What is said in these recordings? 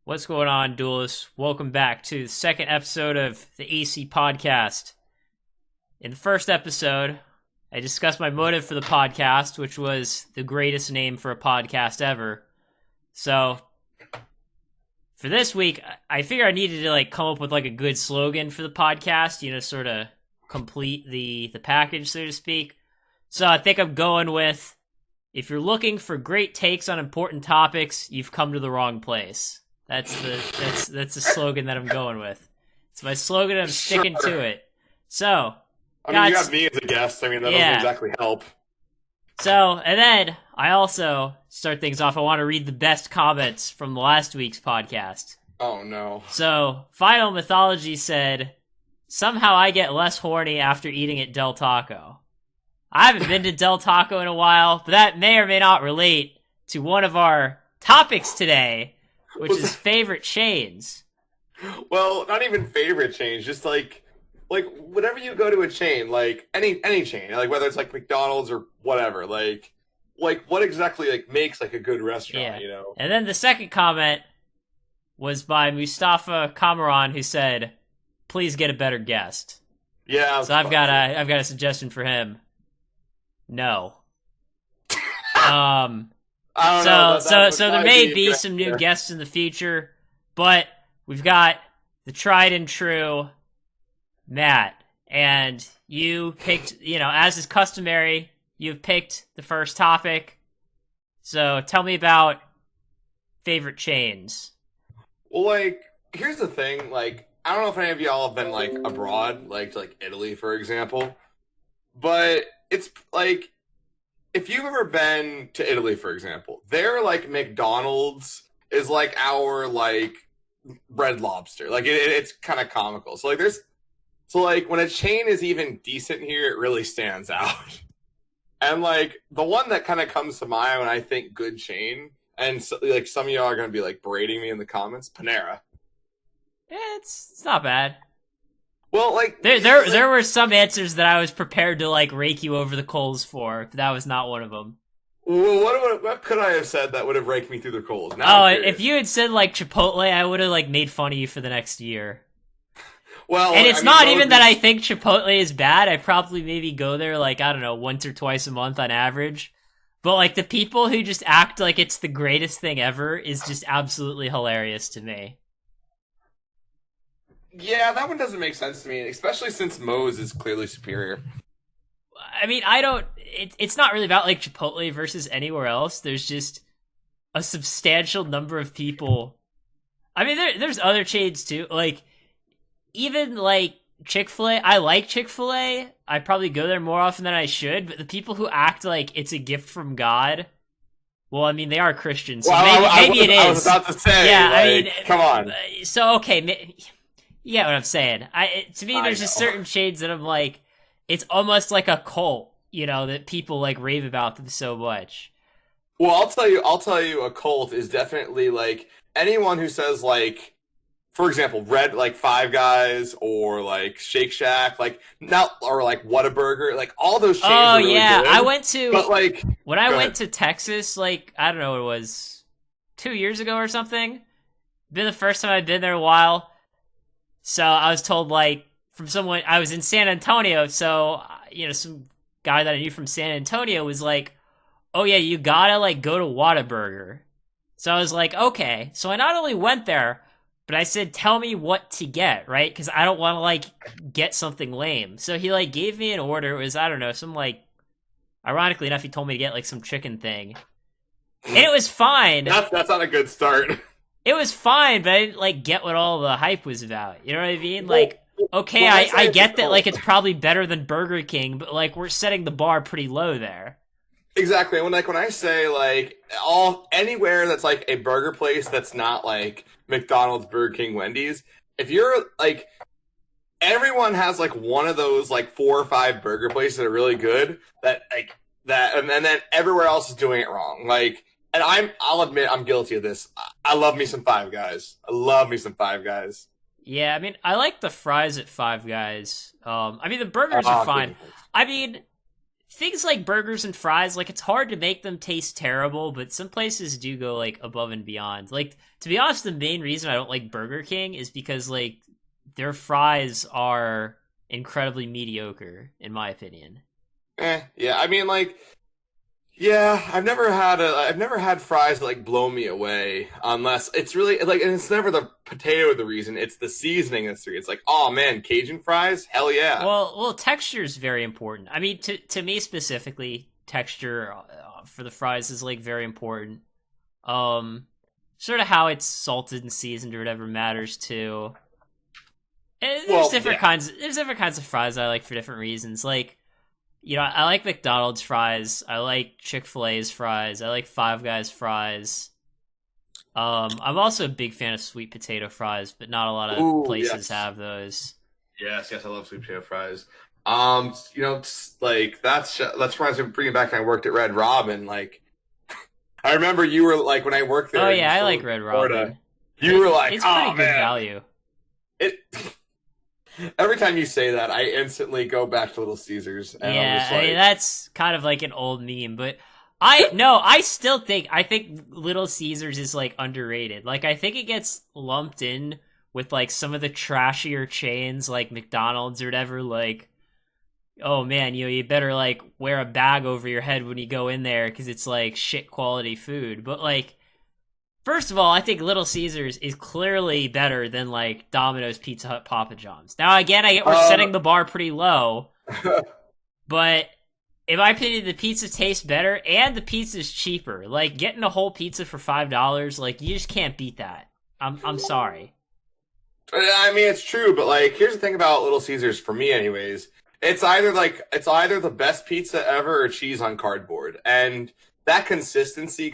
What's going on, duelists? Welcome back to the second episode of the ACPodcast. In the first episode, I discussed my motive for the podcast, which was the greatest name for a podcast ever. So, for this week, I figured I needed to come up with a good slogan for the podcast, sort of complete the package, so to speak. So I think I'm going with, if you're looking for great takes on important topics, you've come to the wrong place. That's the slogan that I'm going with. It's my slogan. I'm sticking to it. So, you got me as a guest. That doesn't exactly help. So, and then I also start things off. I want to read the best comments from last week's podcast. Oh no! So, Final Mythology said, "Somehow I get less horny after eating at Del Taco." I haven't been to Del Taco in a while, but that may or may not relate to one of our topics today, which is favorite chains. Well, not even favorite chains, just like whenever you go to a chain, any chain, whether it's McDonald's or whatever, what exactly makes a good restaurant, And then the second comment was by Mustafa Kamaran, who said, "Please get a better guest." Yeah. So I've got a suggestion for him. No. I don't know. So there may be some new guests in the future, but we've got the tried and true Matt, and you picked, as is customary, you've picked the first topic. So tell me about favorite chains. Well, here's the thing, I don't know if any of y'all have been abroad, to Italy, for example, but it's if you've ever been to Italy, for example, their McDonald's is our Red Lobster. It's kind of comical. So when a chain is even decent here, it really stands out. And the one that kind of comes to mind when I think good chain, and so, some of y'all are gonna be berating me in the comments, Panera. Yeah, it's not bad. Well, there were some answers that I was prepared to rake you over the coals for, but that was not one of them. Well, what could I have said that would have raked me through the coals? Now if you had said Chipotle, I would have made fun of you for the next year. Well, and it's not even that I think Chipotle is bad. I probably maybe go there I don't know, once or twice a month on average. But the people who just act like it's the greatest thing ever is just absolutely hilarious to me. Yeah, that one doesn't make sense to me, especially since Moe's is clearly superior. I mean, it's not really about Chipotle versus anywhere else. There's just a substantial number of people. I mean, there's other chains too. Even Chick-fil-A. I like Chick-fil-A. I probably go there more often than I should, but the people who act like it's a gift from God, well, I mean, they are Christians, so maybe it is. I was about to say, come on. So, okay, you get what I'm saying. To me, there's just certain shades that I'm it's almost like a cult, that people rave about them so much. Well, I'll tell you, a cult is definitely anyone who says for example, Red Five Guys or Shake Shack, or Whataburger, all those chains. Oh are really good. I went to when I went ahead. to Texas, I don't know what it was, 2 years ago or something. Been the first time I'd been there in a while. So I was told, from someone, I was in San Antonio, so, some guy that I knew from San Antonio was oh yeah, you gotta, go to Whataburger. So I was okay. So I not only went there, but I said, tell me what to get, right? Because I don't want to, get something lame. So he, gave me an order. It was, I don't know, some, ironically enough, he told me to get, some chicken thing. And it was fine. That's not a good start. It was fine, but I didn't, get what all the hype was about. You know what I mean? Okay, well, I get that, it's probably better than Burger King, but, we're setting the bar pretty low there. Exactly. When I say, anywhere that's, a burger place that's not, McDonald's, Burger King, Wendy's, if you're, everyone has, one of those, 4 or 5 burger places that are really good, that, and then everywhere else is doing it wrong. And I'll admit I'm guilty of this. I love me some Five Guys. Yeah, I mean, I like the fries at Five Guys. I mean, the burgers are fine. I mean, things like burgers and fries, like, it's hard to make them taste terrible, but some places do go, like, above and beyond. Like, to be honest, the main reason I don't like Burger King is because, like, their fries are incredibly mediocre, in my opinion. Yeah, I mean, like, yeah, I've never had fries that, like, blow me away, unless it's really, like, and it's never the potato the reason, it's the seasoning that's the reason. It's like, oh man, Cajun fries? Hell yeah. Well, texture is very important. I mean, to me specifically, texture for the fries is, like, very important. Sort of how it's salted and seasoned or whatever matters too. And there's different kinds. There's different kinds of fries I like for different reasons. Like, you know, I like McDonald's fries. I like Chick-fil-A's fries. I like Five Guys fries. I'm also a big fan of sweet potato fries, but not a lot of places have those. Yes, I love sweet potato fries. You know, like that's reminds me of bringing back when I worked at Red Robin. Like, I remember you were like when I worked there. Oh yeah, I like Red Robin. You were like, it's oh pretty good man, value. Every time you say that, I instantly go back to Little Caesars. And Yeah, I'm just like, I mean, that's kind of like an old meme, but I still think Little Caesars is, like, underrated. Like, I think it gets lumped in with, like, some of the trashier chains like McDonald's or whatever. Like, oh man, you know, you better, like, wear a bag over your head when you go in there because it's, like, shit quality food. But, like, first of all, I think Little Caesars is clearly better than, like, Domino's, Pizza Hut, Papa John's. Now, again, I get we're setting the bar pretty low, but in my opinion, the pizza tastes better and the pizza's cheaper. Like, getting a whole pizza for $5, like, you just can't beat that. I'm sorry. I mean, it's true, but, like, here's the thing about Little Caesars for me, anyways. It's either the best pizza ever or cheese on cardboard, and that inconsistency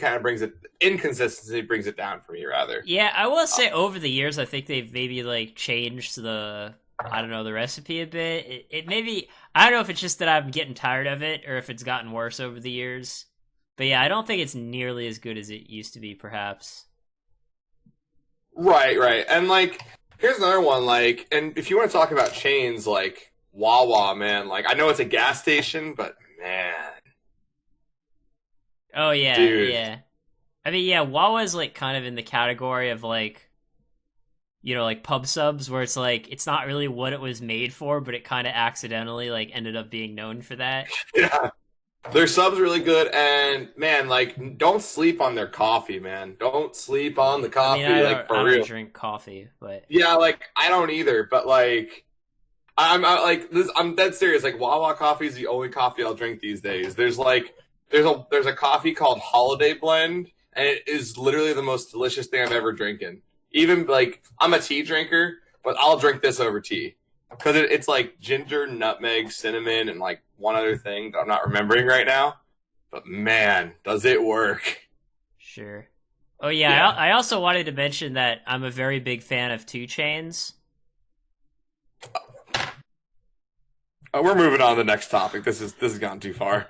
brings it down for me, rather. Yeah, I will say over the years, I think they've maybe, like, changed the recipe a bit. It maybe, I don't know if it's just that I'm getting tired of it or if it's gotten worse over the years. But yeah, I don't think it's nearly as good as it used to be, perhaps. Right. And, like, here's another one, like, and if you want to talk about chains, like, Wawa, man, like, I know it's a gas station, but, man. Oh, yeah, Dude. yeah. I mean, yeah, Wawa's, like, kind of in the category of, like, you know, like, pub subs, where it's, like, it's not really what it was made for, but it kind of accidentally, like, ended up being known for that. Yeah. Their sub's really good, and, man, like, don't sleep on their coffee, man. Don't sleep on the coffee, I like, for I real. don't drink coffee, but... Yeah, like, I don't either, but, like, I'm dead serious. Like, Wawa coffee is the only coffee I'll drink these days. There's a coffee called Holiday Blend, and it is literally the most delicious thing I've ever drinking. Even, like, I'm a tea drinker, but I'll drink this over tea. Because it's, like, ginger, nutmeg, cinnamon, and, like, one other thing that I'm not remembering right now. But, man, does it work. Sure. Oh, yeah. I also wanted to mention that I'm a very big fan of 2 Chainz. We're moving on to the next topic. This has gone too far.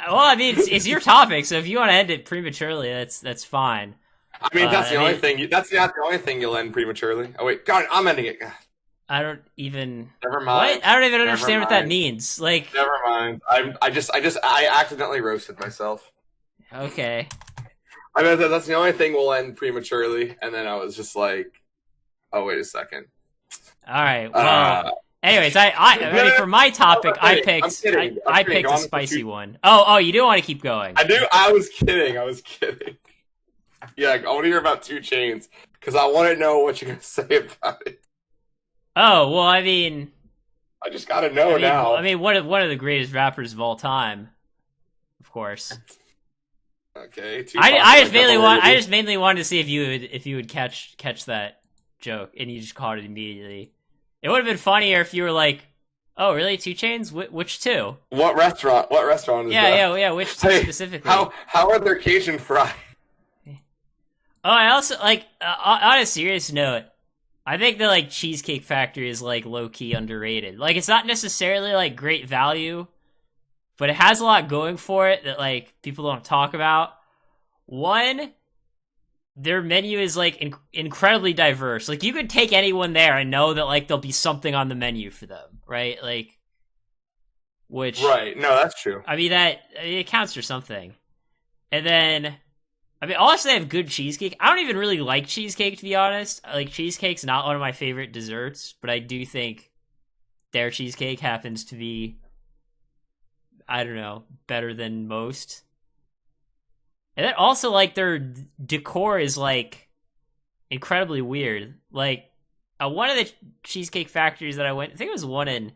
Well, I mean, it's your topic, so if you want to end it prematurely, that's fine. I mean, that's the only thing. That's not the only thing you'll end prematurely. Oh wait, God, I'm ending it. I don't even. Never mind. What? I don't even understand what that means. Like, never mind. I accidentally roasted myself. Okay. I mean, that's the only thing we'll end prematurely, and then I was just like, oh wait a second. All right. Well. Anyways, I mean, for my topic, I picked a spicy one. Oh, you do want to keep going? I do. I was kidding. Yeah, I want to hear about 2 Chainz because I want to know what you're gonna say about it. Oh well, I mean, I just gotta know now. I mean, one of the greatest rappers of all time, of course. Okay. I just mainly wanted to see if you would catch that joke, and you just caught it immediately. It would have been funnier if you were like, "Oh, really? 2 Chainz? Which 2? What restaurant? Is that? Yeah. Which 2 specifically? How are their Cajun fries? Oh, I also like. On a serious note, I think the like Cheesecake Factory is like low key underrated. Like, it's not necessarily like great value, but it has a lot going for it that like people don't talk about. One, their menu is like incredibly diverse. Like, you could take anyone there and know that like there'll be something on the menu for them, right? Like, which Right. No, that's true. I mean it counts for something. And then I mean, honestly, they have good cheesecake. I don't even really like cheesecake, to be honest. Like, cheesecake's not one of my favorite desserts, but I do think their cheesecake happens to be, I don't know, better than most. And then also, like, their decor is, like, incredibly weird. Like, one of the cheesecake factories that I went, I think it was one in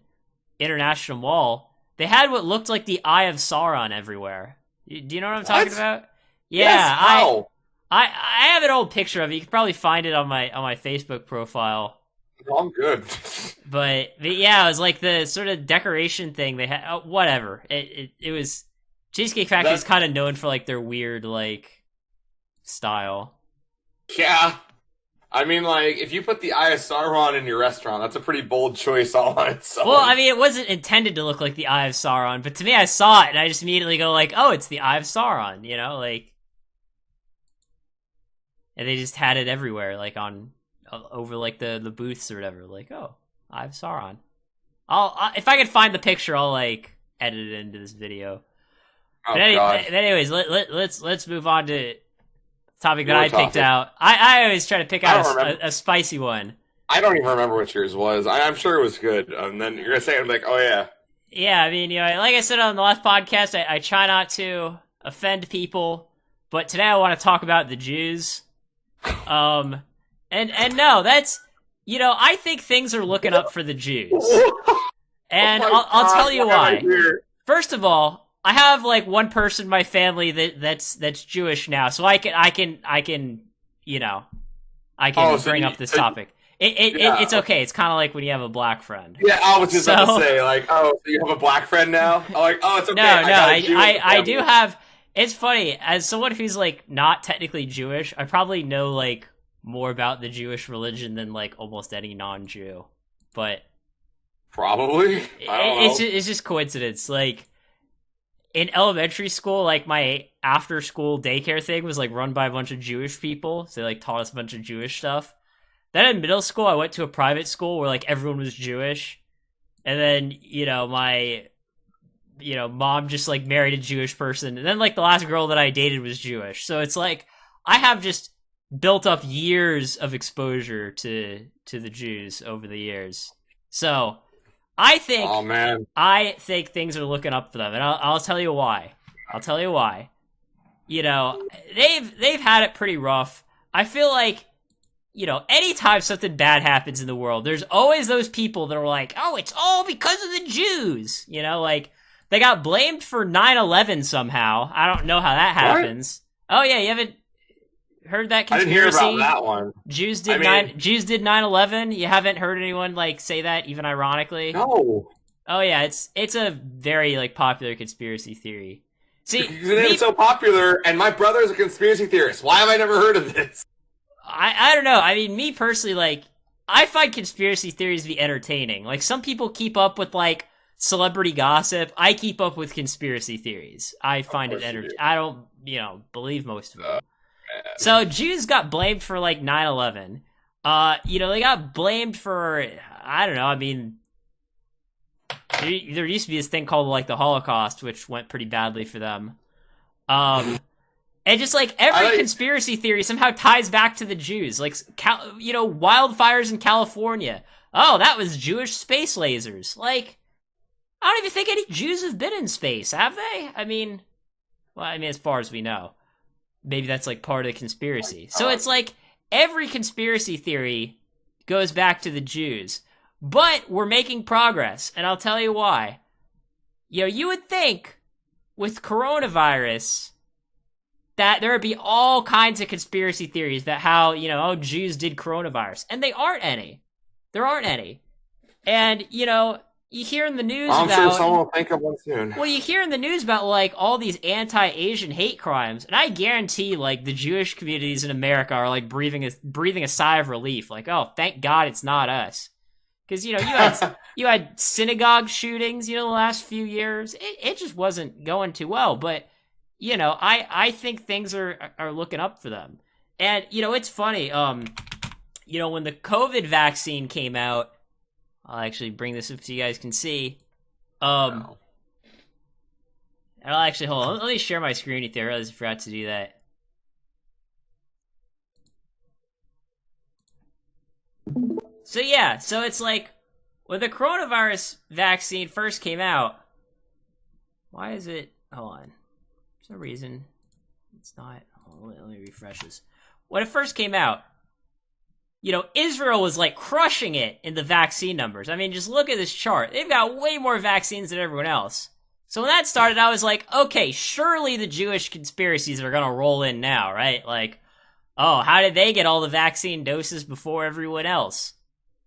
International Mall, they had what looked like the Eye of Sauron everywhere. Do you know what I'm talking about? Yeah, yes, how? I have an old picture of it. You can probably find it on my Facebook profile. No, I'm good. But yeah, it was like the sort of decoration thing they had. Oh, whatever. It was Cheesecake Factory is kind of known for like their weird like style. Yeah, I mean, like if you put the Eye of Sauron in your restaurant, that's a pretty bold choice all on its own. Well, I mean, it wasn't intended to look like the Eye of Sauron, but to me, I saw it and I just immediately go like, "Oh, it's the Eye of Sauron," you know, like. And they just had it everywhere, like on over like the booths or whatever. Like, oh, Eye of Sauron. If I could find the picture, I'll like edit it into this video. Oh, but God. anyways, let's move on to the topic that I picked out. I always try to pick out a spicy one. I don't even remember what yours was. I'm sure it was good. And then you're gonna say, I'm like, oh yeah. Yeah, I mean, you know, like I said on the last podcast, I try not to offend people, but today I want to talk about the Jews. And no, that's, you know, I think things are looking up for the Jews. And I'll tell you why. First of all, I have like one person in my family that's Jewish now, so I can you know, I can bring up this topic. It's okay. It's kind of like when you have a black friend. Yeah, I was just about to say, like, oh, so you have a black friend now? I'm like, oh, it's okay. I do have. It's funny, as someone who's, like, not technically Jewish, I probably know, like, more about the Jewish religion than, like, almost any non-Jew. But... Probably? It's just coincidence. Like, in elementary school, like, my after-school daycare thing was, like, run by a bunch of Jewish people. So they, like, taught us a bunch of Jewish stuff. Then in middle school, I went to a private school where, like, everyone was Jewish. And then, you know, my... you know, mom just, like, married a Jewish person. And then, like, the last girl that I dated was Jewish. So it's like, I have just built up years of exposure to the Jews over the years. So, I think things are looking up for them. And I'll tell you why. You know, they've had it pretty rough. I feel like, you know, anytime something bad happens in the world, there's always those people that are like, oh, it's all because of the Jews. You know, like, they got blamed for 9/11 somehow. I don't know how that happens. What? Oh yeah, you haven't heard that conspiracy? I didn't hear about that one. Jews did 9/11. You haven't heard anyone like say that, even ironically? No. Oh yeah, it's a very like popular conspiracy theory. See, it's so popular, and my brother's a conspiracy theorist. Why have I never heard of this? I don't know. I mean, me personally, like, I find conspiracy theories to be entertaining. Like, some people keep up with like celebrity gossip. I keep up with conspiracy theories. I find it entertaining. I don't, you know, believe most of them. So Jews got blamed for like 9/11. You know, they got blamed for, I don't know. I mean, there used to be this thing called like the Holocaust, which went pretty badly for them. And just like every conspiracy theory somehow ties back to the Jews. Like, you know, wildfires in California. Oh, that was Jewish space lasers. Like, I don't even think any Jews have been in space, have they? I mean, as far as we know. Maybe that's, like, part of the conspiracy. So it's like, every conspiracy theory goes back to the Jews. But we're making progress, and I'll tell you why. You know, you would think, with coronavirus, that there would be all kinds of conspiracy theories that how, you know, Jews did coronavirus. And they aren't any. There aren't any. And, you know, you hear in the news I'm sure someone will think of one soon. Well, you hear in the news about, like, all these anti-Asian hate crimes, and I guarantee, like, the Jewish communities in America are, like, breathing a sigh of relief. Like, oh, thank God it's not us. Because, you know, you had synagogue shootings, you know, the last few years. It just wasn't going too well. But, you know, I think things are looking up for them. And, you know, it's funny. You know, when the COVID vaccine came out, I'll actually bring this up so you guys can see. No. I'll actually, hold on. Let me share my screen with you. I realized I forgot to do that. So yeah, so it's like, when the coronavirus vaccine first came out, why is it, hold on, for some reason, it's not, let me refresh this. When it first came out, you know, Israel was like crushing it in the vaccine numbers. I mean, just look at this chart. They've got way more vaccines than everyone else. So when that started, I was like, okay, surely the Jewish conspiracies are gonna roll in now, right? Like, oh, how did they get all the vaccine doses before everyone else?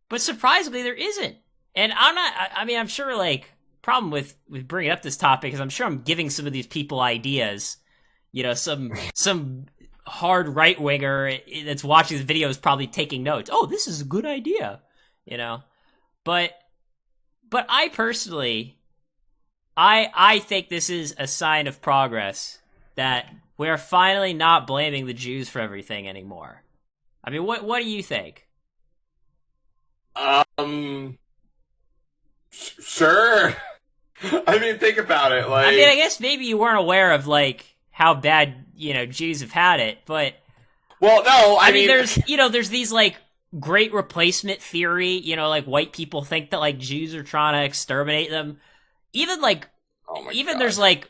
But surprisingly, there isn't. And I'm sure, like, problem with bringing up this topic is I'm sure I'm giving some of these people ideas. You know, some hard right-winger that's watching this video is probably taking notes. Oh, this is a good idea, you know? But I personally, I think this is a sign of progress that we're finally not blaming the Jews for everything anymore. I mean, what do you think? Sure. I mean, think about it. Like, I mean, I guess maybe you weren't aware of, like, how bad, you know, Jews have had it, but... Well, no, I mean... there's these, like, great replacement theory, you know, like, white people think that, like, Jews are trying to exterminate them. Even, like... God. There's, like,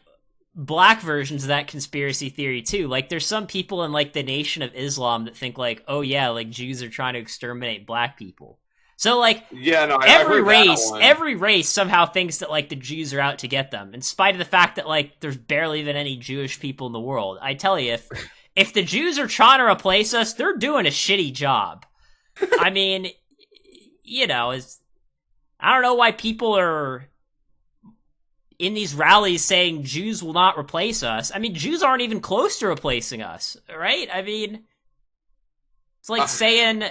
black versions of that conspiracy theory, too. Like, there's some people in, like, the Nation of Islam that think, like, oh, yeah, like, Jews are trying to exterminate black people. So, like, yeah, no, every race somehow thinks that, like, the Jews are out to get them, in spite of the fact that, like, there's barely even any Jewish people in the world. I tell you, if the Jews are trying to replace us, they're doing a shitty job. I mean, you know, I don't know why people are in these rallies saying Jews will not replace us. I mean, Jews aren't even close to replacing us, right? I mean, it's like saying...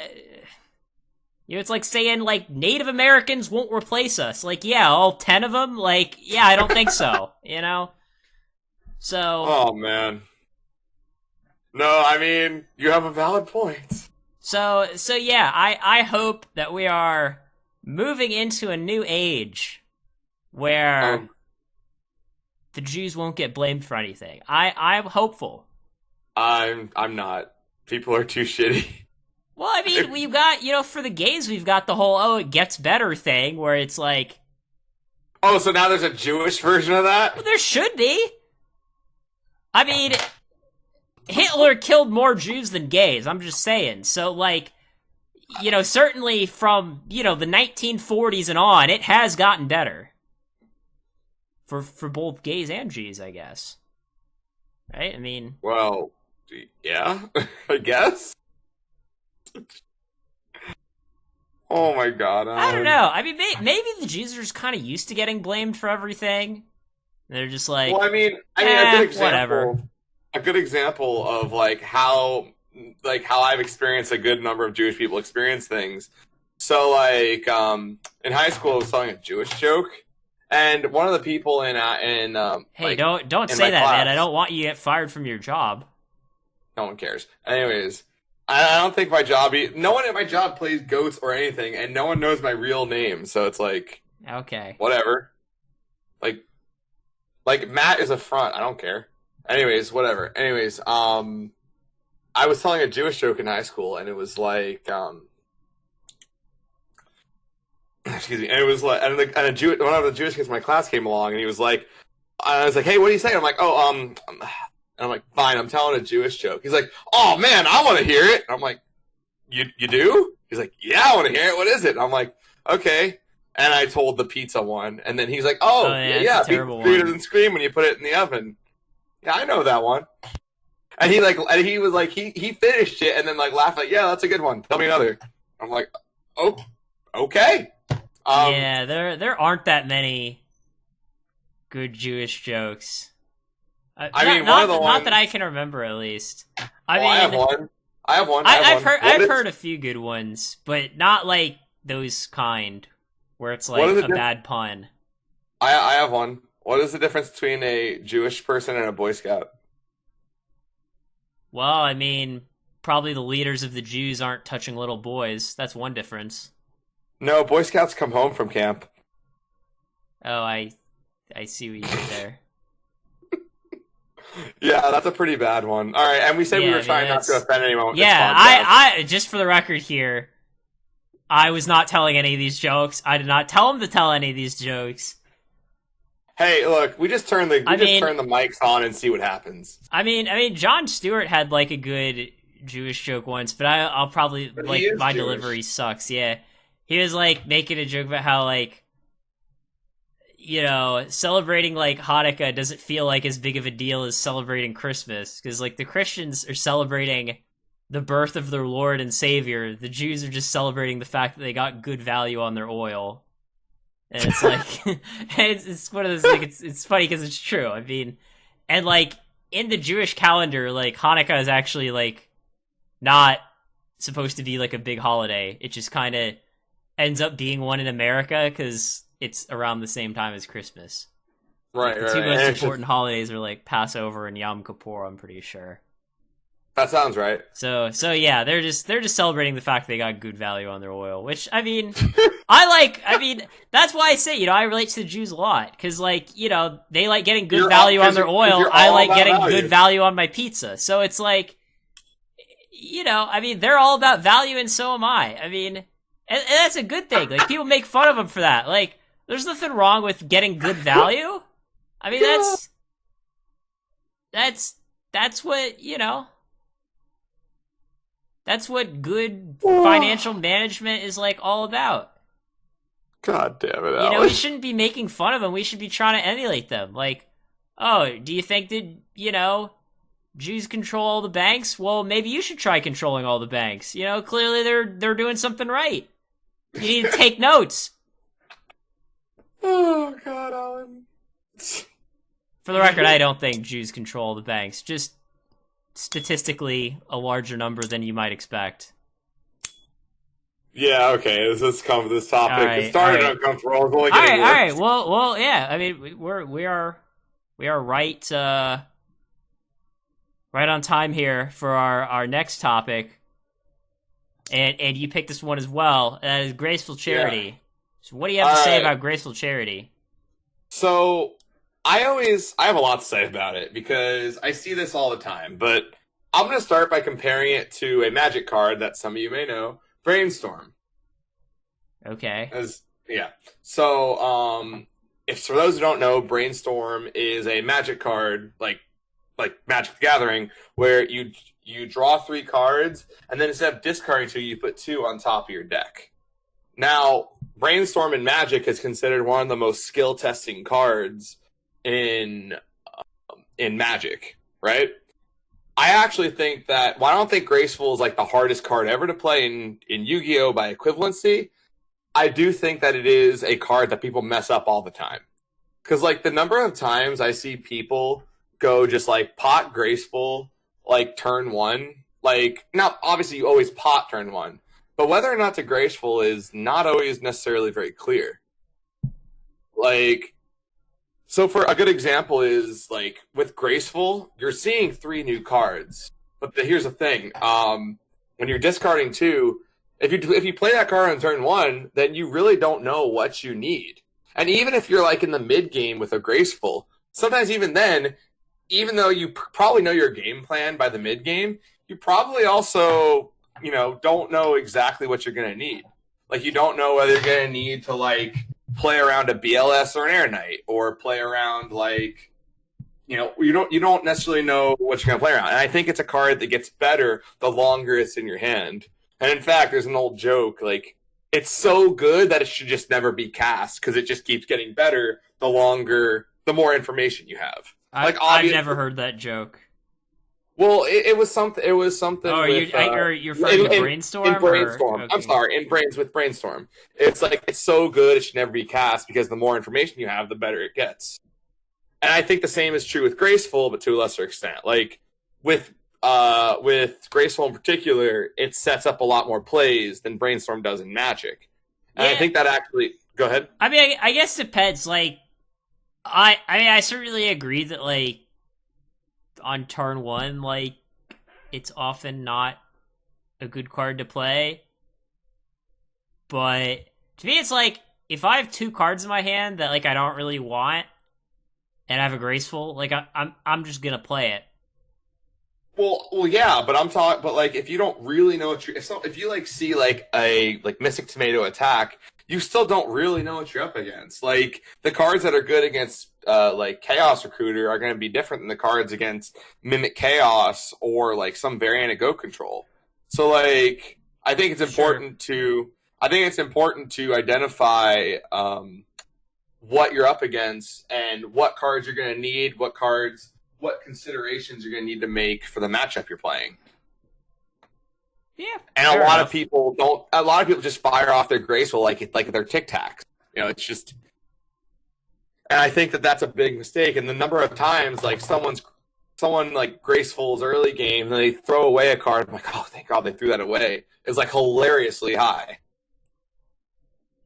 You know, it's like saying, like, Native Americans won't replace us. Like, yeah, all 10 of them? Like, yeah, I don't think so, you know? So... Oh, man. No, I mean, you have a valid point. So yeah, I hope that we are moving into a new age where the Jews won't get blamed for anything. I'm hopeful. I'm not. People are too shitty. Well, I mean, we've got, you know, for the gays, we've got the whole, oh, it gets better thing, where it's like... Oh, so now there's a Jewish version of that? Well, there should be. I mean, Hitler killed more Jews than gays, I'm just saying. So, like, you know, certainly from, you know, the 1940s and on, it has gotten better. For both gays and G's, I guess. Right? I mean... Well, yeah, I guess. Oh my god. I don't know. I mean, maybe the Jews are just kind of used to getting blamed for everything. They're just like, well, I mean, a good example, whatever. A good example of like how I've experienced a good number of Jewish people experience things. So like in high school, I was telling a Jewish joke, and one of the people in hey, like, don't say that, class, man. I don't want you to get fired from your job. No one cares. Anyways. I don't think my job... No one at my job plays goats or anything, and no one knows my real name, so it's like... Okay. Whatever. Like Matt is a front. I don't care. Anyways, whatever. Anyways, I was telling a Jewish joke in high school, and it was like... excuse me. And it was like... And one of the Jewish kids in my class came along, and he was like... I was like, hey, what are you saying? I'm like, and I'm like, fine, I'm telling a Jewish joke. He's like, oh, man, I want to hear it. And I'm like, you do? He's like, yeah, I want to hear it. What is it? And I'm like, okay. And I told the pizza one. And then he's like, oh yeah, pizza doesn't scream when you put it in the oven. Yeah, I know that one. And he was like, he finished it and then like laughed like, yeah, that's a good one. Tell me another. I'm like, oh, okay. Yeah, there aren't that many good Jewish jokes. I mean, one of the ones... Not that I can remember, at least. I have one. I've heard a few good ones, but not like those kind where it's like a bad pun. I have one. What is the difference between a Jewish person and a Boy Scout? Well, I mean, probably the leaders of the Jews aren't touching little boys. That's one difference. No, Boy Scouts come home from camp. Oh, I see what you did there. Yeah, that's a pretty bad one. All right, and we said we Yeah, were I mean trying not to that's offend anyone with this yeah. podcast. I just for the record here, I was not telling any of these jokes. I did not tell him to tell any of these jokes. Hey, look, we just turn the I mean, mics on and see what happens. I mean, Jon Stewart had like a good Jewish joke once, but I'll probably But like he is my Jewish. delivery sucks. Yeah, he was like making a joke about how like celebrating like Hanukkah doesn't feel like as big of a deal as celebrating Christmas because like the Christians are celebrating the birth of their Lord and Savior. The Jews are just celebrating the fact that they got good value on their oil. And it's like, it's one of those, like, it's funny because it's true. I mean, and like, in the Jewish calendar, like, Hanukkah is actually, like, not supposed to be, like, a big holiday. It just kind of ends up being one in America because it's around the same time as Christmas. Right, The right. two right. most And important holidays are, like, Passover and Yom Kippur, I'm pretty sure. that sounds right. So yeah, they're just celebrating the fact they got good value on their oil, which I mean, I mean, that's why I say, I relate to the Jews a lot cuz like, they like getting good value on their oil. I like getting good value on my pizza. So it's like, I mean, they're all about value and so am I. I mean, and that's a good thing. Like people make fun of them for that. Like there's nothing wrong with getting good value. I mean, that's what, that's what good financial management is like all about. God damn it, Alex. We shouldn't be making fun of them. We should be trying to emulate them. Like, oh, do you think that, Jews control all the banks? Well, maybe you should try controlling all the banks. Clearly they're doing something right. You need to take notes. Oh, God, Alan. For the record, I don't think Jews control the banks. Just statistically a larger number than you might expect. Yeah, okay. This topic. Right, it started uncomfortable. It's only getting worse. All right. Well, yeah. I mean, we are right on time here for our next topic, and you picked this one as well. That is Graceful Charity. Yeah. So, what do you have to say about Graceful Charity? So, I have a lot to say about it because I see this all the time, but I'm going to start by comparing it to a Magic card that some of you may know, Brainstorm. Okay. So, if for those who don't know, Brainstorm is a Magic card, like Magic the Gathering, where you draw 3 cards, and then instead of discarding 2, you put 2 on top of your deck. Now, Brainstorm in Magic is considered one of the most skill-testing cards in Magic, right? I actually think that, I don't think Graceful is like the hardest card ever to play in Yu-Gi-Oh! By equivalency. I do think that it is a card that people mess up all the time. Because, like, the number of times I see people go just, like, pot Graceful, like, turn 1. Like, now, obviously you always pot turn 1. But whether or not to Graceful is not always necessarily very clear. Like, so for a good example is, like, with Graceful, you're seeing 3 new cards. But here's the thing. When you're discarding 2, if you play that card on turn 1, then you really don't know what you need. And even if you're, like, in the mid-game with a Graceful, sometimes even then, even though you probably know your game plan by the mid-game, you probably also, don't know exactly what you're going to need. Like, you don't know whether you're going to need to, like, play around a BLS or an Air Knight, or play around, like, you don't necessarily know what you're going to play around. And I think it's a card that gets better the longer it's in your hand. And in fact, there's an old joke, like, it's so good that it should just never be cast, because it just keeps getting better the more information you have. I've never heard that joke. Well, it was something. It was something. Oh, with, you're referring to Brainstorm? In Brainstorm. Okay. I'm sorry, with Brainstorm. It's like, it's so good it should never be cast, because the more information you have, the better it gets. And I think the same is true with Graceful, but to a lesser extent. Like, with Graceful in particular, it sets up a lot more plays than Brainstorm does in Magic. And I think that actually... Go ahead. I mean, I guess it depends. Like, I certainly agree that, like, on turn 1, like, it's often not a good card to play. But to me, it's like, if I have 2 cards in my hand that, like, I don't really want, and I have a Graceful, like I'm just gonna play it. Well, yeah, but I'm talking. But like, if you don't really know what if you like see like a Mystic Tomato attack, you still don't really know what you're up against. Like the cards that are good against like Chaos Recruiter are going to be different than the cards against Mimic Chaos or like some variant of Go Control. So like, I think it's important to identify what you're up against and what cards you're going to need, what considerations you're going to need to make for the matchup you're playing. Yeah, and a lot of people just fire off their Graceful like they're Tic Tacs. You know, it's just, and I think that's a big mistake. And the number of times like someone like Graceful's early game and they throw away a card, I'm like, oh, thank God they threw that away. It's like hilariously high.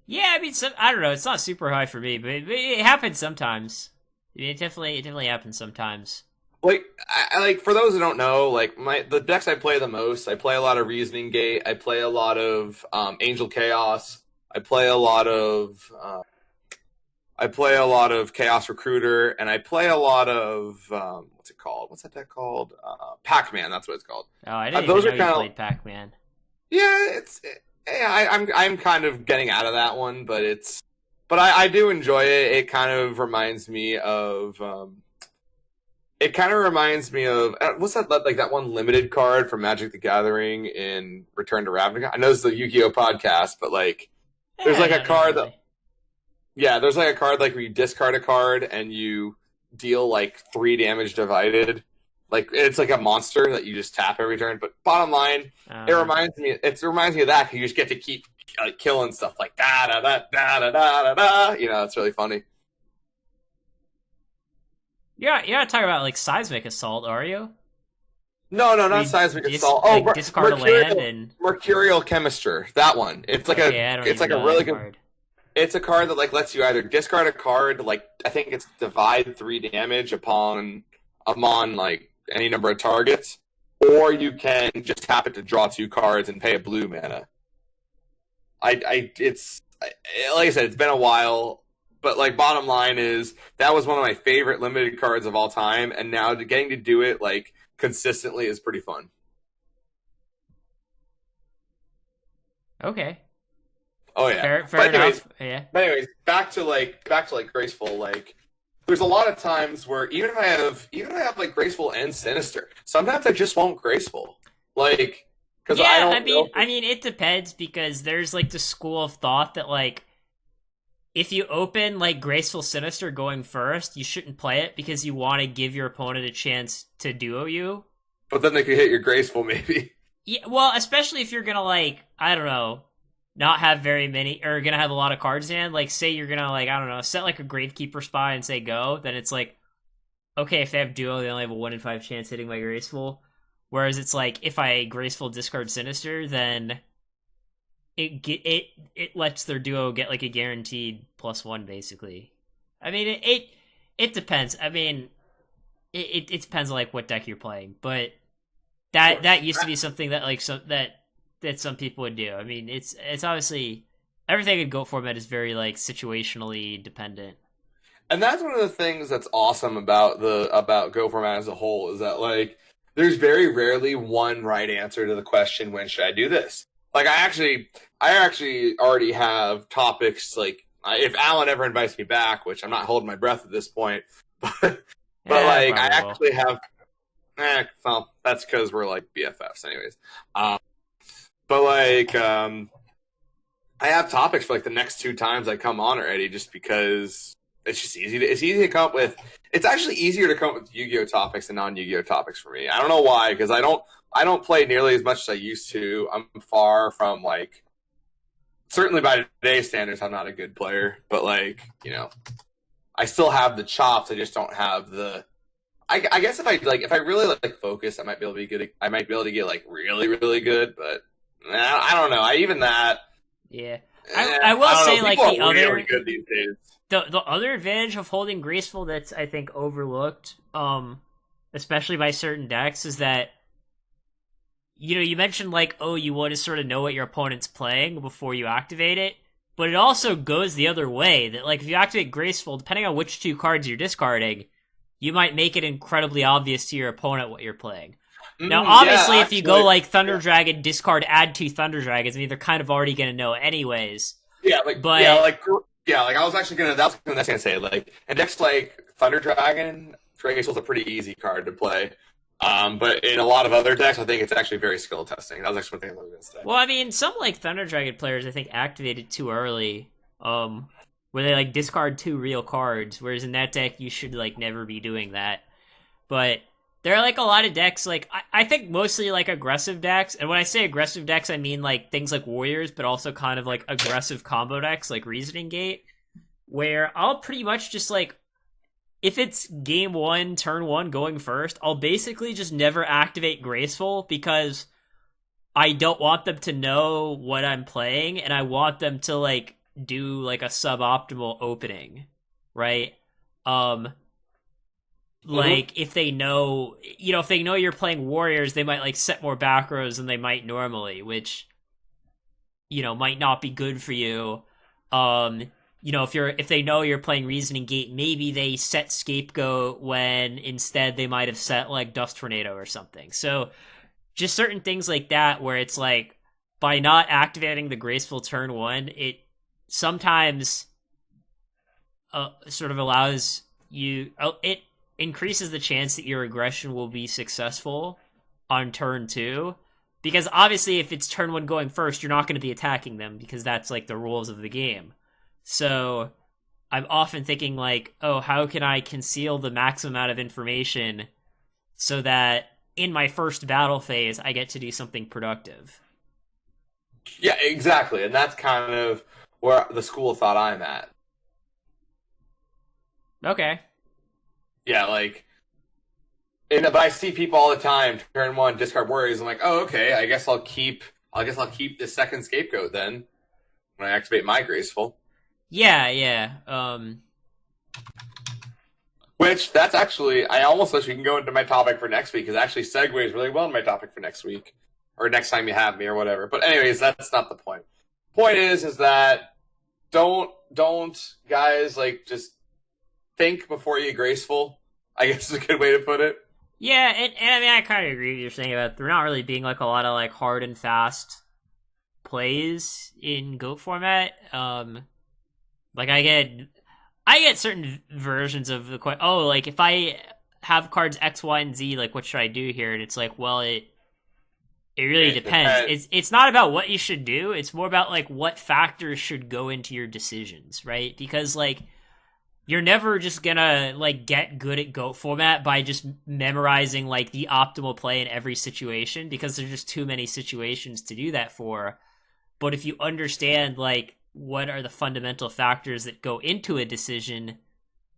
Yeah, I mean, I don't know. It's not super high for me, but it happens sometimes. I mean, it definitely happens sometimes. Like, for those who don't know, like the decks I play the most, I play a lot of Reasoning Gate, I play a lot of Angel Chaos, I play a lot of Chaos Recruiter, and I play a lot of what's it called? What's that deck called? Pac-Man. That's what it's called. Oh, I didn't even know you played Pac-Man. Yeah, I'm kind of getting out of that one, but I do enjoy it. It kind of reminds me of what's that, like that one limited card from Magic the Gathering in Return to Ravnica? I know this is the Yu-Gi-Oh podcast, but like there's like a card that, yeah, there's like a card like where you discard a card and you deal like 3 damage divided. Like it's like a monster that you just tap every turn. But bottom line, it reminds me of that. You just get to keep killing stuff like da da da da da da da. You know, it's really funny. You're not talking about like Seismic Assault, are you? No, not Seismic Assault. Like, discard a land and Mercurial Chemistry. That one. It's like a really good card. It's a card that like lets you either discard a card, like I think it's divide 3 damage upon like any number of targets, or you can just tap it to draw 2 cards and pay a blue mana. It's like I said, it's been a while, but like bottom line is that was one of my favorite limited cards of all time, and now getting to do it like consistently is pretty fun. Okay. Oh yeah. Fair enough. Yeah. But anyways, back to Graceful. Like, there's a lot of times where even if I have like Graceful and Sinister, sometimes I just won't Graceful. Like, because I mean, it depends, because there's like the school of thought that like if you open like Graceful Sinister going first, you shouldn't play it because you want to give your opponent a chance to duo you. But then they could hit your Graceful maybe. Yeah, well, especially if you're gonna like, I don't know, not have very many, or gonna have a lot of cards in hand. Like, say you're gonna like, I don't know, set like a Gravekeeper spy and say go, then it's like, okay, if they have duo, they only have a 1 in 5 chance hitting my Graceful. Whereas it's like, if I Graceful discard Sinister, then it lets their duo get like a guaranteed +1 basically. I mean, it depends. I mean, it depends on like what deck you're playing, but that used to be something that like that some people would do. I mean, it's obviously everything in Go format is very like situationally dependent. And that's one of the things that's awesome about Go format as a whole, is that like there's very rarely one right answer to the question, when should I do this? Like I actually already have topics, like if Alan ever invites me back, which I'm not holding my breath at this point, but like I actually have well, that's because we're like BFFs anyways. But like I have topics for like the next 2 times I come on already, just because it's just easy to come up with. It's actually easier to come up with Yu-Gi-Oh topics than non-Yu-Gi-Oh topics for me. I don't know why, because I don't play nearly as much as I used to. I'm far from like, certainly by today's standards, I'm not a good player, but like, you know, I still have the chops. I just don't have the. I guess if I really like focus, I might be able to be good. I might be able to get like really, really good, but I don't know. Yeah, I will say like the other really good these days. The other advantage of holding Graceful that's I think overlooked, especially by certain decks, is that, you know, you mentioned like, oh, you want to sort of know what your opponent's playing before you activate it, but it also goes the other way, that like if you activate Graceful, depending on which 2 cards you're discarding, you might make it incredibly obvious to your opponent what you're playing. Now, Yeah, obviously, if you actually, go like Thunder Dragon, discard, add 2 Thunder Dragons, I mean, they're kind of already going to know anyways. yeah, But I was actually gonna. That's what I was gonna say. Like, and next, like Thunder Dragon, Graceful's a pretty easy card to play. But in a lot of other decks, I think it's actually very skill testing. That was actually one thing I was gonna say. well, I mean, some like Thunder Dragon players, I think, activated too early, where they like discard 2 real cards, whereas in that deck, you should like never be doing that. But there are like a lot of decks, like I think mostly like aggressive decks, and when I say aggressive decks, I mean like things like Warriors, but also kind of like aggressive combo decks like Reasoning Gate, where I'll pretty much just like, if it's game 1, turn 1 going first, I'll basically just never activate Graceful because I don't want them to know what I'm playing, and I want them to like do like a suboptimal opening, right? Like if they know, if they know you're playing Warriors, they might like set more back rows than they might normally, which might not be good for you. If they know you're playing Reasoning Gate, maybe they set Scapegoat when instead they might have set like Dust Tornado or something. So just certain things like that where it's like, by not activating the Graceful turn 1, it sometimes sort of allows you, it increases the chance that your aggression will be successful on turn 2, because obviously if it's turn 1 going first, you're not going to be attacking them because that's like the rules of the game. So I'm often thinking like, oh, how can I conceal the maximum amount of information so that in my first battle phase I get to do something productive? Yeah, exactly, and that's kind of where the school of thought I'm at. Okay. Yeah, like, but I see people all the time turn 1 discard Warriors. I'm like, oh, okay, I guess I'll keep the second Scapegoat then when I activate my Graceful. Yeah. Which, that's actually, I almost wish we can go into my topic for next week, because it actually segues really well in my topic for next week. Or next time you have me, or whatever. But anyways, that's not the point. Point is that don't, guys, like, just think before you Graceful, I guess is a good way to put it. Yeah, and I mean, I kind of agree with what you're saying about there not really being like a lot of like hard and fast plays in GOAT format. Like I get certain versions of the question. Oh, like if I have cards X, Y, and Z, like what should I do here? And it's like, well, it really depends. It's not about what you should do. It's more about like what factors should go into your decisions, right? Because like you're never just gonna like get good at GOAT format by just memorizing like the optimal play in every situation, because there's just too many situations to do that for. But if you understand like what are the fundamental factors that go into a decision,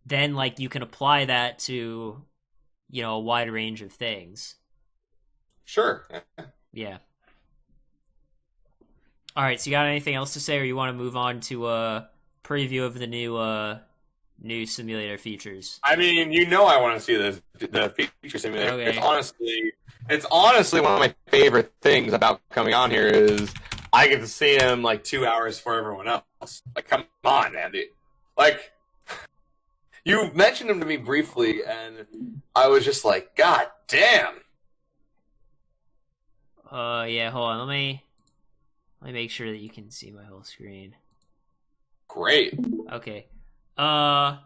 then like you can apply that to a wide range of things. Sure. Yeah. All right, so you got anything else to say, or you want to move on to a preview of the new simulator features? I mean, I want to see the feature simulator. Okay. It's honestly one of my favorite things about coming on here is I get to see him like 2 hours before everyone else. Like, come on, Andy. Like, you mentioned him to me briefly, and I was just like, God damn. Yeah, hold on. Let me make sure that you can see my whole screen. Great. Okay. So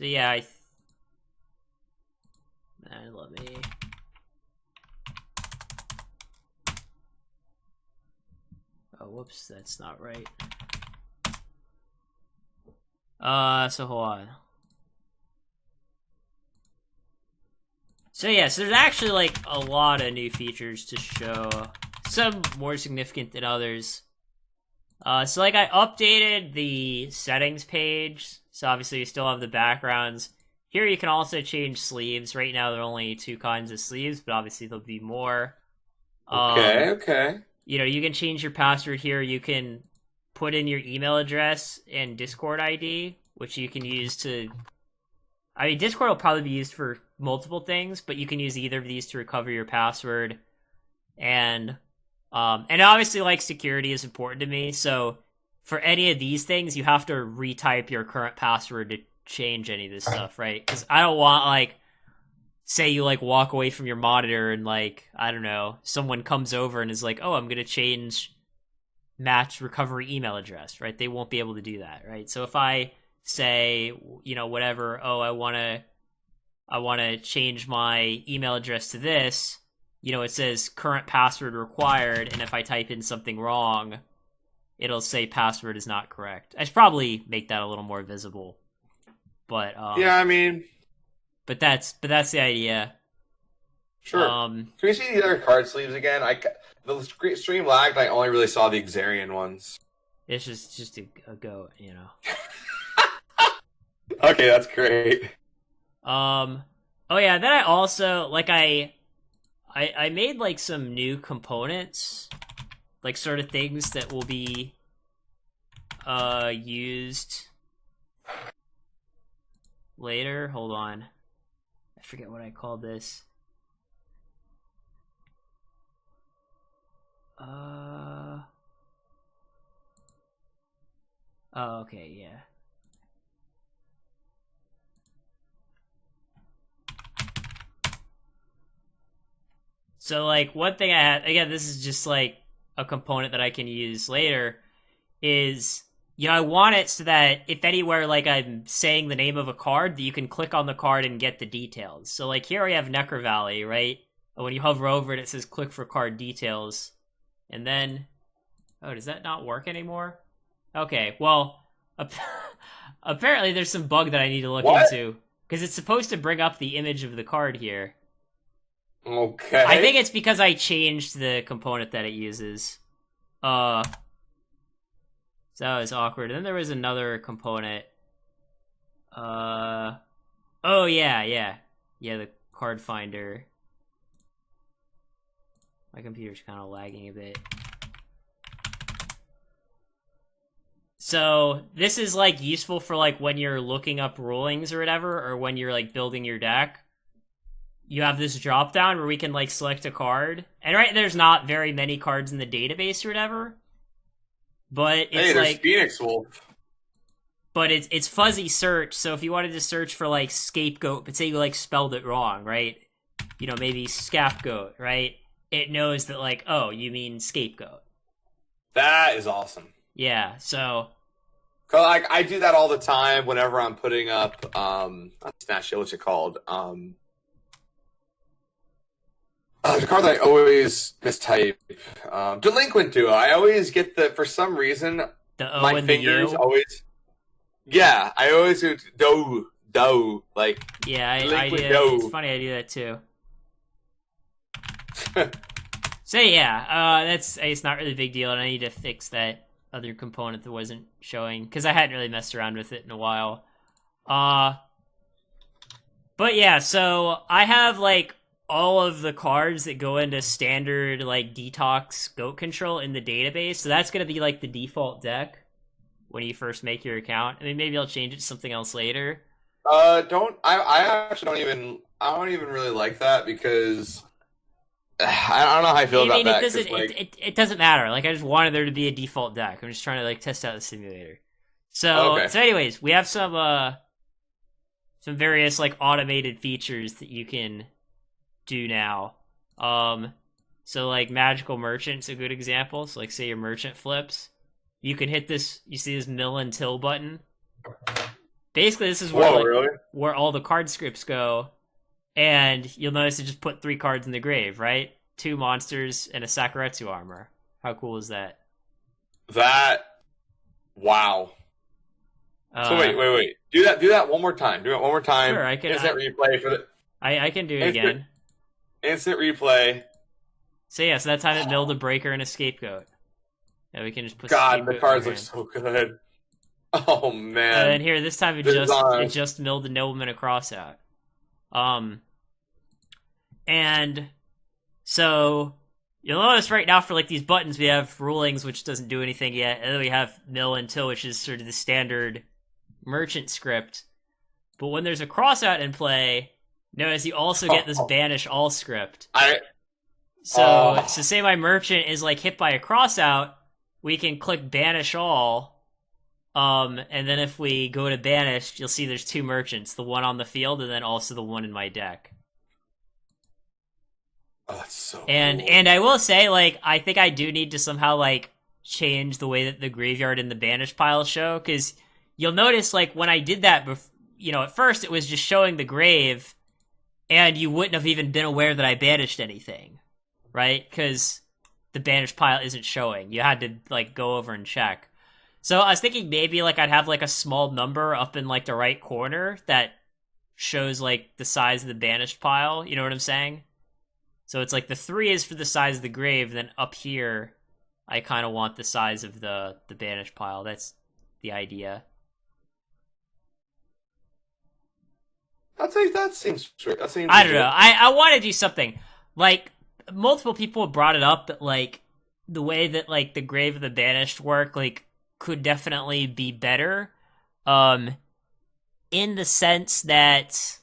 yeah, let me. Oh, whoops, that's not right. So hold on. So yeah, so there's actually like a lot of new features to show. Some more significant than others. So like I updated the settings page. So obviously you still have the backgrounds. Here you can also change sleeves. Right now there are only 2 kinds of sleeves, but obviously there'll be more. Okay. You can change your password here. You can put in your email address and Discord ID, which you can use to... I mean, Discord will probably be used for multiple things, but you can use either of these to recover your password. And obviously, like, security is important to me, so for any of these things, you have to retype your current password change any of this stuff, right? Because I don't want, like, say you, like, walk away from your monitor and, like, I don't know, someone comes over and is like, oh, I'm going to change match recovery email address, right? They won't be able to do that, right? So if I say, you know, whatever, oh, I want to change my email address to this, you know, it says current password required, and if I type in something wrong, it'll say password is not correct. I should probably make that a little more visible. But yeah, I mean, but that's the idea. Sure. Can we see the other card sleeves again? The stream lagged. I only really saw the Xarian ones. It's just a goat, you know. Okay, that's great. Oh yeah, then I also, like, I made, like, some new components, like, sort of things that will be used later. Hold on, I forget what I called this. Oh, okay, yeah. So, like, one thing I had, again, this is just, like, a component that I can use later, is, you know, I want it so that if anywhere, like, I'm saying the name of a card, that you can click on the card and get the details. So, like, here we have Necro Valley, right? And when you hover over it, it says click for card details. And then, oh, does that not work anymore? Okay, well, apparently there's some bug that I need to look into. Because it's supposed to bring up the image of the card here. Okay. I think it's because I changed the component that it uses. So that was awkward. And then there was another component. Oh, yeah. Yeah, the card finder. My computer's kind of lagging a bit. So this is, like, useful for, like, when you're looking up rulings or whatever, or when you're, like, building your deck. You have this drop down where we can, like, select a card. And right, there's not very many cards in the database or whatever. But it's, hey, there's like, Phoenix Wolf. But it's fuzzy search, so if you wanted to search for, like, scapegoat, but say you, like, spelled it wrong, right? You know, maybe scapegoat, right? It knows that, like, oh, you mean scapegoat. That is awesome. Yeah, so... Like, I do that all the time whenever I'm putting up, what's it called? The card that I always mistype. Delinquent Duo. I always get for some reason, the O my and fingers the U? always... Yeah, I always do do, like... Yeah, I do. Do. It's funny I do that too. So yeah, it's not really a big deal, and I need to fix that other component that wasn't showing, because I hadn't really messed around with it in a while. But yeah, so I have, like, all of the cards that go into standard, like, detox goat control in the database, so that's going to be, like, the default deck when you first make your account. I mean, maybe I'll change it to something else later. I actually don't even really like that, because I don't know how I feel about that. It doesn't matter. Like, I just wanted there to be a default deck. I'm just trying to, like, test out the simulator. So anyways, we have some various, like, automated features that you can do now. So, like, Magical Merchant's a good example. So, like, say your merchant flips, you can hit this. You see this mill and till button. Basically, this is where where all the card scripts go. And you'll notice it just put 3 cards in the grave, right? 2 monsters and a Sakuretsu armor. How cool is that? Wow. So wait. Do that one more time. Do it one more time. Sure, I can. Instant replay for the... I can do it again. Instant replay. So yeah, so that time it milled a breaker and a scapegoat. Yeah, we can just put... God, the cards look so good. Oh, man. And then here, this time it just milled a nobleman and a crossout. And so you'll notice right now for, like, these buttons we have rulings, which doesn't do anything yet, and then we have mill and till, which is sort of the standard merchant script. But when there's a crossout in play, notice you also get this banish all script. So say my merchant is, like, hit by a crossout, we can click banish all, And then if we go to banished, you'll see there's two merchants, the one on the field and then also the one in my deck. Oh, that's so cool. And I will say, like, I think I do need to somehow, like, change the way that the graveyard and the banished pile show, because you'll notice, like, when I did that, at first it was just showing the grave, and you wouldn't have even been aware that I banished anything, right? Because the banished pile isn't showing. You had to, like, go over and check. So I was thinking maybe, like, I'd have, like, a small number up in, like, the right corner that shows, like, the size of the banished pile. You know what I'm saying? So it's like the 3 is for the size of the grave, and then up here, I kind of want the size of the banished pile. That's the idea. That seems true. I don't know. I want to do something. Like, multiple people have brought it up that, like, the way that, like, the grave of the banished work, like, could definitely be better. In the sense that,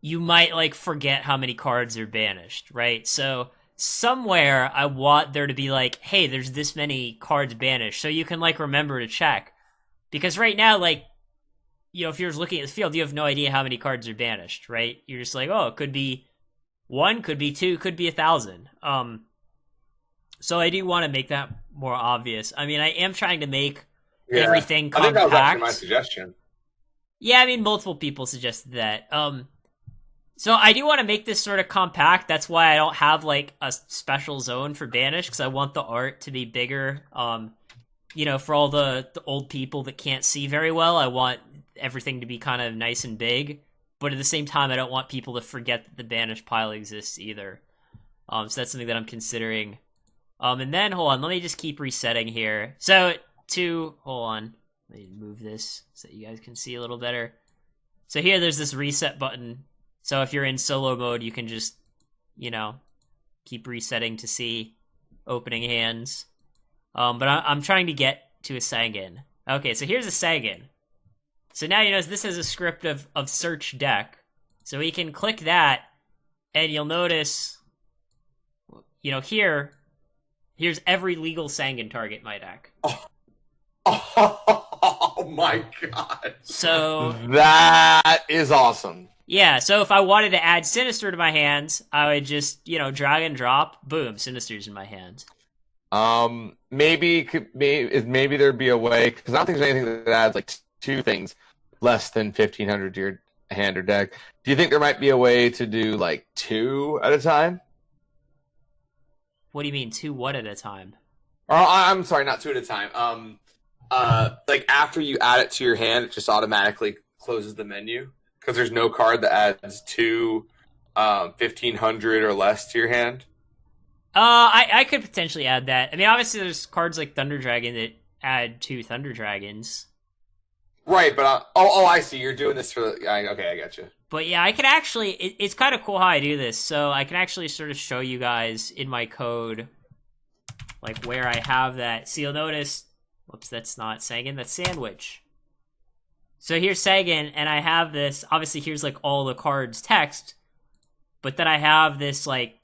you might, like, forget how many cards are banished, right? So somewhere I want there to be, like, hey, there's this many cards banished, so you can, like, remember to check. Because right now, like, if you're looking at the field, you have no idea how many cards are banished, right? You're just like, oh, it could be 1, could be 2, could be 1,000. So I do want to make that more obvious. I mean, I am trying to make everything compact. I think that was actually my suggestion. Yeah, I mean, multiple people suggested that. So I do want to make this sort of compact. That's why I don't have, like, a special zone for banish, because I want the art to be bigger. For all the old people that can't see very well, I want everything to be kind of nice and big. But at the same time, I don't want people to forget that the banish pile exists either. So that's something that I'm considering. And then, hold on, let me just keep resetting here. So, hold on, let me move this so that you guys can see a little better. So here, there's this reset button. So if you're in solo mode, you can just, keep resetting to see opening hands. But I'm trying to get to a Sangan. Okay, so here's a Sangan. So now you notice this has a script of search deck. So we can click that, and you'll notice, here's every legal Sangan target in my deck. Oh my god. So that is awesome. Yeah, so if I wanted to add Sinister to my hands, I would just, drag and drop, boom, Sinister's in my hands. Maybe there'd be a way, because I don't think there's anything that adds, like, 2 things less than 1,500 to your hand or deck. Do you think there might be a way to do, like, 2 at a time? What do you mean, 2 what at a time? I'm sorry, not 2 at a time. Like, after you add it to your hand, it just automatically closes the menu. Because there's no card that adds 2 1,500 or less to your hand. I could potentially add that. I mean, obviously there's cards like Thunder Dragon that add 2 Thunder Dragons. Right, but I see. You're doing this for okay, I got you. But yeah, I can actually. It's kind of cool how I do this. So I can actually sort of show you guys in my code, like, where I have that. So you'll notice. Whoops, that's not Sagan. That's Sandwich. So here's Sagan, and I have this. Obviously, here's, like, all the cards text, but then I have this, like,